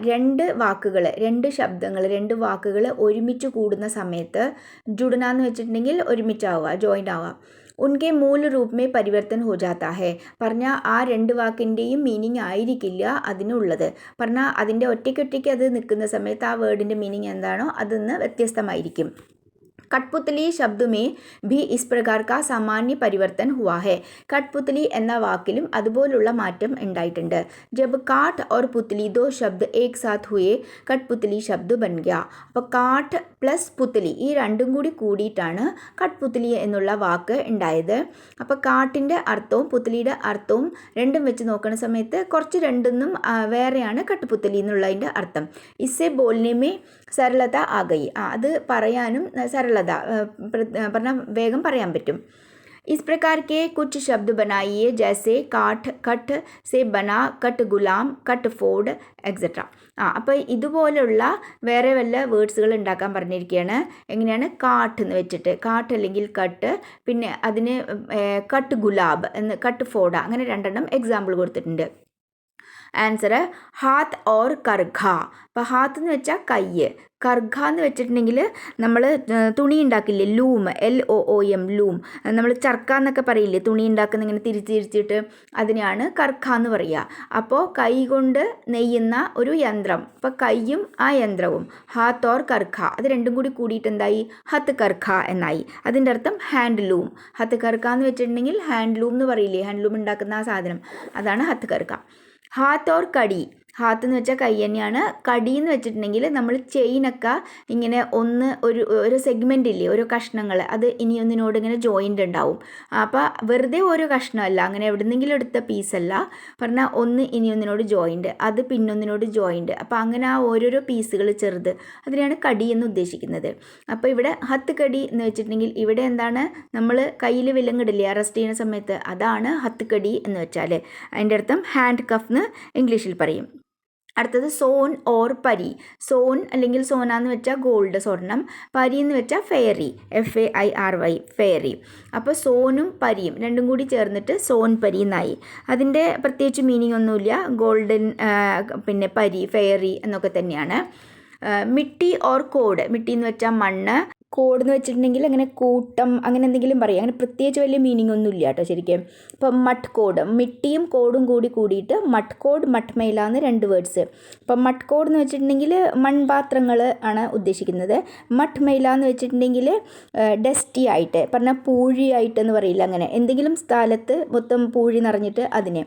രണ്ട് വാക്കുകൾ, രണ്ട് ശബ്ദങ്ങൾ, രണ്ട് വാക്കുകൾ ഒരുമിച്ച് കൂടുന്ന സമയത്ത്, ജുഡന എന്ന് വെച്ചിട്ടുണ്ടെങ്കിൽ ഒരുമിച്ചാവുക, ജോയിൻ്റ് ആവുക. ഉൻകെ മൂല രൂപ മേ പരിവർത്തൻ ഹോ ജാത്താ ഹേ, പറഞ്ഞാൽ ആ രണ്ട് വാക്കിൻ്റെയും മീനിങ് ആയിരിക്കില്ല അതിനുള്ളത്. പറഞ്ഞാൽ അതിൻ്റെ ഒറ്റയ്ക്കൊറ്റയ്ക്ക് അത് നിൽക്കുന്ന സമയത്ത് ആ വേർഡിൻ്റെ മീനിങ് എന്താണോ അതിന്ന് വ്യത്യസ്തമായിരിക്കും. കഠ്പുത്ലി ശബ്ദ മേ ഭി ഇസ് പ്രകാർ കാ സാമാന്യ പരിവർത്തൻ ഹുവാ ഹെ. കഠ്പുത്ലി എന്ന വാക്കിലും അതുപോലുള്ള മാറ്റം ഉണ്ടായിട്ടുണ്ട്. ജബ് കാട്ട് और പുത്ലി ദോ ശബ്ദ ഏക് സാത്ത് ഹുയെ കഠ്പുത്ലി ശബ്ദ ബൻ ഗയ. അപ്പോൾ കാട്ട് പ്ലസ് പുത്ലി ഈ രണ്ടും കൂടി കൂടിയിട്ടാണ് കഠ്പുത്ലി എന്നുള്ള വാക്ക് ഉണ്ടായത്. അപ്പോൾ കാട്ടിൻ്റെ അർത്ഥവും പുത്ലിയുടെ അർത്ഥവും രണ്ടും വെച്ച് നോക്കുന്ന സമയത്ത് കുറച്ച് രണ്ടൊന്നും വേറെയാണ് കഠ്പുത്ലി എന്നുള്ളതിൻ്റെ അർത്ഥം. ഇസ്സെ ബോൽനെ മേ സരളത ആ ഗയി, അത് പറയാനും സരളത പറഞ്ഞാൽ വേഗം പറയാൻ പറ്റും. इस प्रकार के कुछ शब्द बनाइए जैसे काठ, कठ से बना, कट गुलाम, कट फोर्ड എക്സെട്ര. അപ്പോൾ ഇതുപോലുള്ള വേറെ വല്ല വേർഡ്സുകൾ ഉണ്ടാക്കാൻ പറഞ്ഞിരിക്കുകയാണ്. എങ്ങനെയാണ്? കാട്ട് എന്ന് വെച്ചിട്ട്, കാട്ട് അല്ലെങ്കിൽ കട്ട്, പിന്നെ അതിന് കട്ട് ഗുലാബ് എന്ന്, കട്ട് ഫോഡ, അങ്ങനെ 2 എക്സാമ്പിൾ കൊടുത്തിട്ടുണ്ട്. ആൻസർ ഹാത്ത് ഓർ കർഘ. അപ്പോൾ ഹാത്ത് എന്ന് വെച്ചാൽ കയ്യ്, കർഘ എന്ന് വെച്ചിട്ടുണ്ടെങ്കിൽ നമ്മൾ തുണി ഉണ്ടാക്കില്ലേ, ലൂം, LOOM, ലൂം. നമ്മൾ ചർക്ക എന്നൊക്കെ പറയില്ലേ, തുണി ഉണ്ടാക്കുന്ന ഇങ്ങനെ തിരിച്ചിട്ട്, അതിനെയാണ് കർഘ എന്ന് പറയുക. അപ്പോൾ കൈ കൊണ്ട് നെയ്യുന്ന ഒരു യന്ത്രം, അപ്പോൾ കയ്യും ആ യന്ത്രവും, ഹാത്ത് ഓർ കർഘ, അത് രണ്ടും കൂടി കൂടിയിട്ട് എന്തായി? ഹത്ത് കർഘ എന്നായി. അതിൻ്റെ അർത്ഥം ഹാൻഡ് ലൂം. ഹത്ത് കർഘ എന്ന് വെച്ചിട്ടുണ്ടെങ്കിൽ ഹാൻഡ് ലൂം എന്ന് പറയില്ലേ, ഹാൻഡ് ലൂം ഉണ്ടാക്കുന്ന ആ സാധനം, അതാണ് ഹത്ത് കർഘ. ഹാത്ത് ഓർ കടി, ഹാത്ത് എന്ന് വെച്ചാൽ കൈ തന്നെയാണ്. കടി എന്ന് വെച്ചിട്ടുണ്ടെങ്കിൽ നമ്മൾ ചെയിനൊക്കെ ഇങ്ങനെ ഒരു സെഗ്മെൻ്റ് ഇല്ലേ, ഓരോ കഷ്ണങ്ങൾ, അത് ഇനി ഒന്നിനോട് ഇങ്ങനെ ജോയിൻ്റ് ഉണ്ടാവും. അപ്പോൾ വെറുതെ ഓരോ കഷ്ണമല്ല, അങ്ങനെ എവിടെന്നെങ്കിലും എടുത്ത പീസല്ല, പറഞ്ഞാൽ ഒന്ന് ഇനി ഒന്നിനോട് ജോയിൻ്റ്, അത് പിന്നൊന്നിനോട് ജോയിൻ്റ്, അപ്പോൾ അങ്ങനെ ആ ഓരോരോ പീസുകൾ ചെറുത്, അതിനെയാണ് കടി എന്ന് ഉദ്ദേശിക്കുന്നത്. അപ്പോൾ ഇവിടെ ഹത്ത് കടി എന്ന് വെച്ചിട്ടുണ്ടെങ്കിൽ ഇവിടെ എന്താണ്, നമ്മൾ കയ്യിൽ വിലങ്ങിടില്ലേ അറസ്റ്റ് ചെയ്യുന്ന സമയത്ത്, അതാണ് ഹത്ത് കടി എന്ന് വെച്ചാൽ. അതിൻ്റെ അർത്ഥം ഹാൻഡ് കഫ് എന്ന് ഇംഗ്ലീഷിൽ പറയും. അടുത്തത് സോൻ ഓർ പരി. സോൻ അല്ലെങ്കിൽ സോന എന്ന് വെച്ചാൽ ഗോൾഡ്, സ്വർണം. പരി എന്ന് വെച്ചാൽ ഫെയറി, FAIRY, ഫെയറി. അപ്പോൾ സോനും പരിയും രണ്ടും കൂടി ചേർന്നിട്ട് സോൻ പരി എന്നായി. അതിൻ്റെ പ്രത്യേകിച്ച് മീനിങ് ഒന്നുമില്ല, ഗോൾഡൻ, പിന്നെ പരി, ഫെയറി എന്നൊക്കെ തന്നെയാണ്. Mitti or code. മിട്ടി എന്ന് വെച്ചാൽ മണ്ണ്, കോഡ് എന്ന് വെച്ചിട്ടുണ്ടെങ്കിൽ അങ്ങനെ കൂട്ടം, അങ്ങനെ എന്തെങ്കിലും പറയും. അങ്ങനെ പ്രത്യേകിച്ച് വലിയ മീനിങ് ഒന്നും ഇല്ല കേട്ടോ ശരിക്കും. ഇപ്പം മട്ട് കോഡ്, മിട്ടിയും കോഡും കൂടിയിട്ട് മട്ട് കോഡ്, മട്ട് മൈല എന്ന് 2 വേർഡ്സ്. അപ്പം മട്ട് കോഡ് എന്ന് വെച്ചിട്ടുണ്ടെങ്കിൽ മൺപാത്രങ്ങൾ ആണ് ഉദ്ദേശിക്കുന്നത്. മട്ട് മൈല എന്ന് വെച്ചിട്ടുണ്ടെങ്കിൽ ഡസ്റ്റി ആയിട്ട്, പറഞ്ഞാൽ പൂഴിയായിട്ട് എന്ന് പറയില്ല, അങ്ങനെ എന്തെങ്കിലും സ്ഥലത്ത് മൊത്തം പൂഴി നിറഞ്ഞിട്ട് അതിന്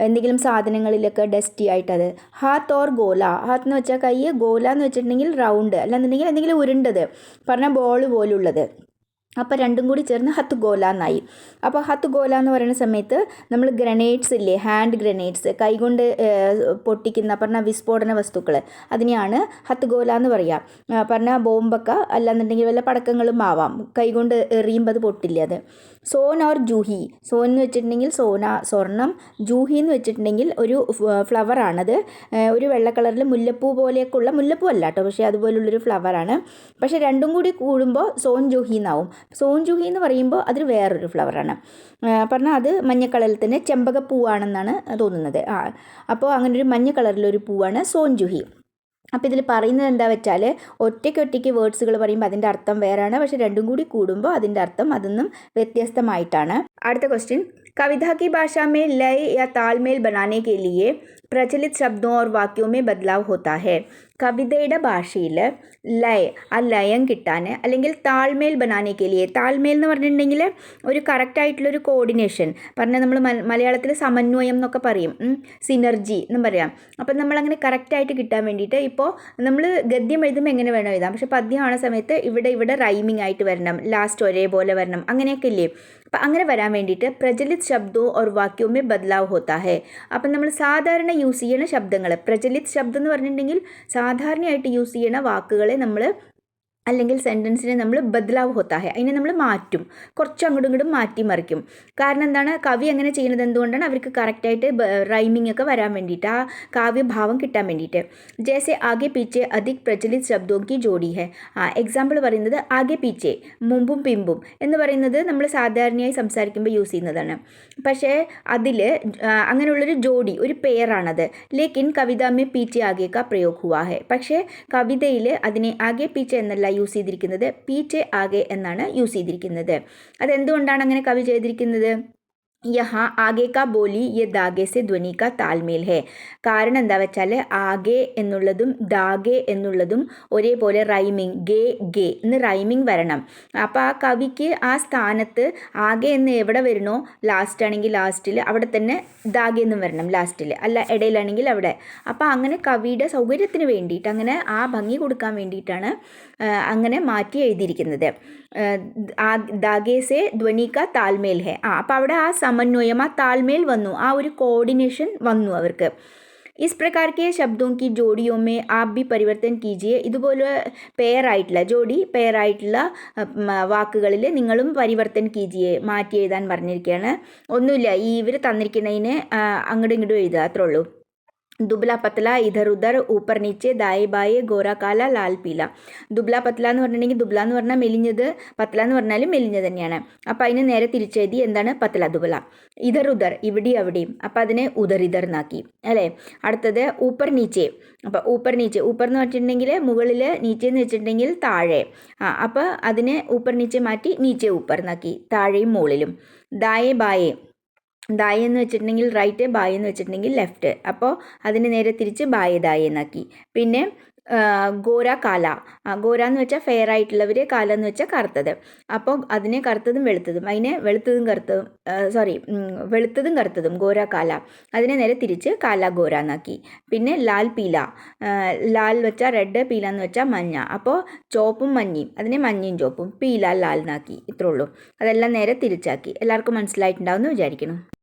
എന്തെങ്കിലും സാധനങ്ങളിലൊക്കെ ഡസ്റ്റി ആയിട്ടത്. ഹാത്ത് ഓർ ഗോല. ഹാത്ത് എന്ന് വെച്ചാൽ കൈ, ഗോല എന്ന് വെച്ചിട്ടുണ്ടെങ്കിൽ റൗണ്ട്, അല്ലാന്നുണ്ടെങ്കിൽ എന്തെങ്കിലും ഉരുണ്ടത്, പറഞ്ഞാൽ ബോൾ പോലുള്ളത്. അപ്പോൾ രണ്ടും കൂടി ചേർന്ന് ഹത്ത് ഗോല എന്നായി. അപ്പോൾ ഹത്ത് ഗോല എന്ന് പറയുന്ന സമയത്ത് നമ്മൾ ഗ്രനേഡ്സ് ഇല്ലേ, ഹാൻഡ് ഗ്രനേഡ്സ്, കൈകൊണ്ട് പൊട്ടിക്കുന്ന, പറഞ്ഞാൽ വിസ്ഫോടന വസ്തുക്കൾ, അതിനെയാണ് ഹത്ത് ഗോല എന്ന് പറയുക. പറഞ്ഞാൽ ബോംബൊക്കെ, അല്ലാന്നുണ്ടെങ്കിൽ വല്ല പടക്കങ്ങളും ആവാം, കൈകൊണ്ട് എറിയുമ്പോൾ അത് പൊട്ടില്ല അത്. സോൻ ഓർ ജൂഹി. സോൻ എന്ന് വെച്ചിട്ടുണ്ടെങ്കിൽ സോന, സ്വർണം. ജൂഹി എന്ന് വെച്ചിട്ടുണ്ടെങ്കിൽ ഒരു ഫ്ലവറാണത്, ഒരു വെള്ള കളറിൽ മുല്ലപ്പൂ പോലെയൊക്കെ ഉള്ള, മുല്ലപ്പൂ അല്ല കേട്ടോ, പക്ഷേ അതുപോലുള്ളൊരു ഫ്ലവറാണ്. പക്ഷേ രണ്ടും കൂടി കൂടുമ്പോൾ സോൻ ജൂഹി എന്നാവും. സോൻ ജൂഹി എന്ന് പറയുമ്പോൾ അതൊരു വേറൊരു ഫ്ലവറാണ്, പറഞ്ഞാൽ അത് മഞ്ഞ കളറിൽ തന്നെ ചെമ്പകപ്പൂവാണെന്നാണ് തോന്നുന്നത്. അപ്പോൾ അങ്ങനെ ഒരു മഞ്ഞ കളറിലൊരു പൂവാണ് സോൻ ജൂഹി. അപ്പോൾ ഇതിൽ പറയുന്നത് എന്താ വെച്ചാൽ, ഒറ്റയ്ക്ക് വേർഡ്സുകൾ പറയുമ്പോൾ അതിൻ്റെ അർത്ഥം വേറെയാണ്, പക്ഷേ രണ്ടും കൂടി കൂടുമ്പോൾ അതിൻ്റെ അർത്ഥം അതൊന്നും വ്യത്യസ്തമായിട്ടാണ്. അടുത്ത ക്വസ്റ്റ്യൻ, कविता की भाषा में लय या तालमेल बनाने के लिए प्रचलित शब्दों और वाक्यों में बदलाव होता है. കവിതയുടെ ഭാഷയിൽ ലയ, ആ ലയം കിട്ടാൻ, അല്ലെങ്കിൽ താൾമേൽ ബനാനേക്ക് ലിയെ, താൾമേൽ എന്ന് പറഞ്ഞിട്ടുണ്ടെങ്കിൽ ഒരു കറക്റ്റായിട്ടുള്ളൊരു കോർഡിനേഷൻ, പറഞ്ഞാൽ നമ്മൾ മലയാളത്തിൽ സമന്വയം എന്നൊക്കെ പറയും, സിനർജി എന്നും പറയാം. അപ്പം നമ്മളങ്ങനെ കറക്റ്റായിട്ട് കിട്ടാൻ വേണ്ടിയിട്ട്, ഇപ്പോൾ നമ്മൾ ഗദ്യം എഴുതുമ്പോൾ എങ്ങനെ വേണം എഴുതാം, പക്ഷേ പദ്യമാണ സമയത്ത് ഇവിടെ റൈമിംഗ് ആയിട്ട് വരണം, ലാസ്റ്റ് ഒരേപോലെ വരണം, അങ്ങനെയൊക്കെ ഇല്ലേ. അപ്പം അങ്ങനെ വരാൻ വേണ്ടിയിട്ട് പ്രചലിത് ശബ്ദോ ഓർ വാക്യോ മേ ബദലാവ് ഹോത്താ ഹെ. അപ്പം നമ്മൾ സാധാരണ യൂസ് ചെയ്യുന്ന ശബ്ദങ്ങൾ, പ്രചലിത് ശബ്ദം എന്ന് പറഞ്ഞിട്ടുണ്ടെങ്കിൽ സാധാരണയായിട്ട് യൂസ് ചെയ്യുന്ന വാക്കുകളെ നമ്മൾ, അല്ലെങ്കിൽ സെൻറ്റൻസിനെ നമ്മൾ ബദലാവ് ഹോത്താ ഹെ, അതിനെ നമ്മൾ മാറ്റും, കുറച്ച് അങ്ങോട്ടും ഇങ്ങോട്ടും മാറ്റി മറിക്കും. കാരണം എന്താണ്, കവി അങ്ങനെ ചെയ്യുന്നത് എന്തുകൊണ്ടാണ്, അവർക്ക് കറക്റ്റായിട്ട് റൈമിംഗ് ഒക്കെ വരാൻ വേണ്ടിയിട്ട്, ആ കാവ്യഭാവം കിട്ടാൻ വേണ്ടിയിട്ട്. ജैसे ആകെ പീച്ചെ അധിക് പ്രചലിത് ശബ്ദോं की जोड़ी है. എക്സാമ്പിൾ പറയുന്നത് ആകെ പീച്ചെ, മുമ്പും പിമ്പും എന്ന് പറയുന്നത് നമ്മൾ സാധാരണയായി സംസാരിക്കുമ്പോൾ യൂസ് ചെയ്യുന്നതാണ്. പക്ഷേ അതിൽ അങ്ങനെയുള്ളൊരു ജോഡി, ഒരു പെയറാണത്. ലേക്കിൻ കവിതാമേ പീച്ചെ ആകെ കാ പ്രयोग हुआ है. പക്ഷേ കവിതയിൽ അതിനെ ആകെ പീച്ചെ എന്നല്ല യൂസ് ചെയ്തിരിക്കുന്നത്, പീച്ചെ ആകെ എന്നാണ് യൂസ് ചെയ്തിരിക്കുന്നത്. അതെന്തുകൊണ്ടാണ് അങ്ങനെ കവി ചെയ്തിരിക്കുന്നത്? യഹാ ആകെ കാ ബോലി യെ ദാഗെ സെ ധ്വനി കാ താൽമേൽ ഹെ. കാരണം എന്താ വെച്ചാൽ ആകെ എന്നുള്ളതും ദാഗെ എന്നുള്ളതും ഒരേപോലെ റൈമിങ്, ഗേ എന്ന് റൈമിങ് വരണം. അപ്പോൾ ആ കവിക്ക് ആ സ്ഥാനത്ത് ആകെ എന്ന് എവിടെ വരണോ, ലാസ്റ്റ് ആണെങ്കിൽ ലാസ്റ്റിൽ അവിടെ തന്നെ ദാഗെ എന്നും വരണം ലാസ്റ്റിൽ, അല്ല ഇടയിലാണെങ്കിൽ അവിടെ. അപ്പോൾ അങ്ങനെ കവിയുടെ സൗകര്യത്തിന് വേണ്ടിയിട്ട്, അങ്ങനെ ആ ഭംഗി കൊടുക്കാൻ വേണ്ടിയിട്ടാണ് അങ്ങനെ മാറ്റി എഴുതിയിരിക്കുന്നത്. ദാഗെ സെ ധ്വനി കാ താൽമേൽ ഹെ. അപ്പോൾ അവിടെ ആ സമന്വയം, ആ താൽമേൽ വന്നു, ആ ഒരു കോർഡിനേഷൻ വന്നു അവർക്ക്. इस प्रकार के शब्दों की जोड़ियों में आप भी പരിവർത്തൻ കീജിയെ. ഇതുപോലെ പെയറായിട്ടുള്ള ജോഡി പെയറായിട്ടുള്ള വാക്കുകളിൽ നിങ്ങളും പരിവർത്തൻ കീജിയെ മാറ്റി എഴുതാൻ പറഞ്ഞിരിക്കുകയാണ്. ഒന്നുമില്ല, ഈ ഇവർ തന്നിരിക്കുന്നതിന് അങ്ങോട്ടും ഇങ്ങോട്ടും എഴുതുക, അത്രേ ഉള്ളൂ. ദുബല പത്തല ഇധർ ഉധർ ഊപ്പർ നീച്ചെ ദായേ ബായേ ഗോര കാല ലാൽ പീല. ദുബല പത്തല എന്ന് പറഞ്ഞിട്ടുണ്ടെങ്കിൽ ദുബല എന്ന് പറഞ്ഞാൽ മെലിഞ്ഞത്, പത്തല എന്ന് പറഞ്ഞാലും മെലിഞ്ഞത് തന്നെയാണ്. അപ്പം അതിന് നേരെ തിരിച്ചെഴുതി എന്താണ് പത്തല ദുബല. ഇധർ ഉധർ ഇവിടെയും അവിടെയും, അപ്പം അതിനെ ഉധർ ഇധർ എന്നാക്കി അല്ലേ. അടുത്തത് ഊപ്പർ നീച്ചെ. അപ്പം ഊപ്പർ നീച്ചെ, ഊപ്പർ എന്ന് വെച്ചിട്ടുണ്ടെങ്കിൽ മുകളിൽ, നീച്ചെ എന്ന് വെച്ചിട്ടുണ്ടെങ്കിൽ താഴെ. അപ്പോൾ അതിനെ ഊപ്പർ നീച്ചെ മാറ്റി നീച്ചെ ഊപ്പർ എന്നാക്കി, താഴെയും മുകളിലും. ദായേ ബായേ, ദായ എന്ന് വെച്ചിട്ടുണ്ടെങ്കിൽ റൈറ്റ്, ബായ എന്ന് വെച്ചിട്ടുണ്ടെങ്കിൽ ലെഫ്റ്റ്. അപ്പോൾ അതിന് നേരെ തിരിച്ച് ബായ ദായ എന്നാക്കി. പിന്നെ ഗോര കാല, ഗോര എന്ന് വെച്ചാൽ ഫെയർ ആയിട്ടുള്ളവർ, കാല എന്ന് വെച്ചാൽ കറുത്തത്. അപ്പോൾ അതിനെ കറുത്തതും വെളുത്തതും, അതിനെ വെളുത്തതും കറുത്തതും ഗോര കാല, അതിനെ നേരെ തിരിച്ച് കാല ഗോര എന്നാക്കി. പിന്നെ ലാൽ പീല, ലാൽ എന്ന് വെച്ചാൽ റെഡ്, പീല എന്ന് വെച്ചാൽ മഞ്ഞ. അപ്പോൾ ചോപ്പും മഞ്ഞയും, അതിനെ മഞ്ഞയും ചോപ്പും, പീല ലാൽ എന്നാക്കി. ഇത്രേ ഉള്ളൂ. അതെല്ലാം നേരെ തിരിച്ചാക്കി. എല്ലാവർക്കും മനസ്സിലായിട്ടുണ്ടാവും എന്ന് വിചാരിക്കുന്നു.